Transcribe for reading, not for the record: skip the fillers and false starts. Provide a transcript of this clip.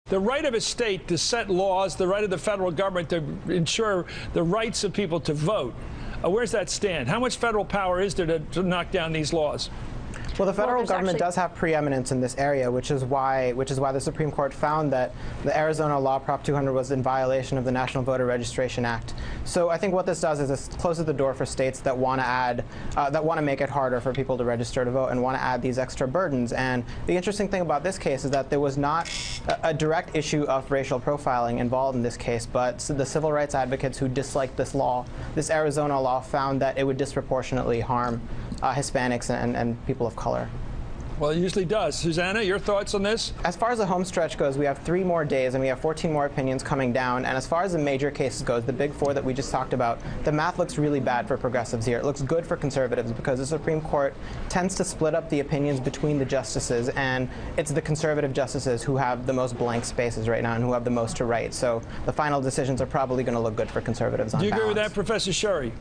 The right of a state to set laws, the right of the federal government to ensure the rights of people to vote. Where's that stand? How much federal power is there to knock down these laws? Well, the federal government does have preeminence in this area, which is why the Supreme Court found that the Arizona law, Prop 200, was in violation of the National Voter Registration Act. So I think what this does is this closes the door for states that want to make it harder for people to register to vote and want to add these extra burdens. And the interesting thing about this case is that there was not a direct issue of racial profiling involved in this case, but the civil rights advocates who disliked this law, this Arizona law, found that it would disproportionately harm Hispanics and people of color. Well, it usually does. Susanna, your thoughts on this? As far as the home stretch goes, we have 3 more days and we have 14 more opinions coming down. And as far as the major cases goes, the big 4 that we just talked about, the math looks really bad for progressives here. It looks good for conservatives because the Supreme Court tends to split up the opinions between the justices, and it's the conservative justices who have the most blank spaces right now and who have the most to write. So the final decisions are probably going to look good for conservatives on balance. Do you agree with that, Professor Shurry?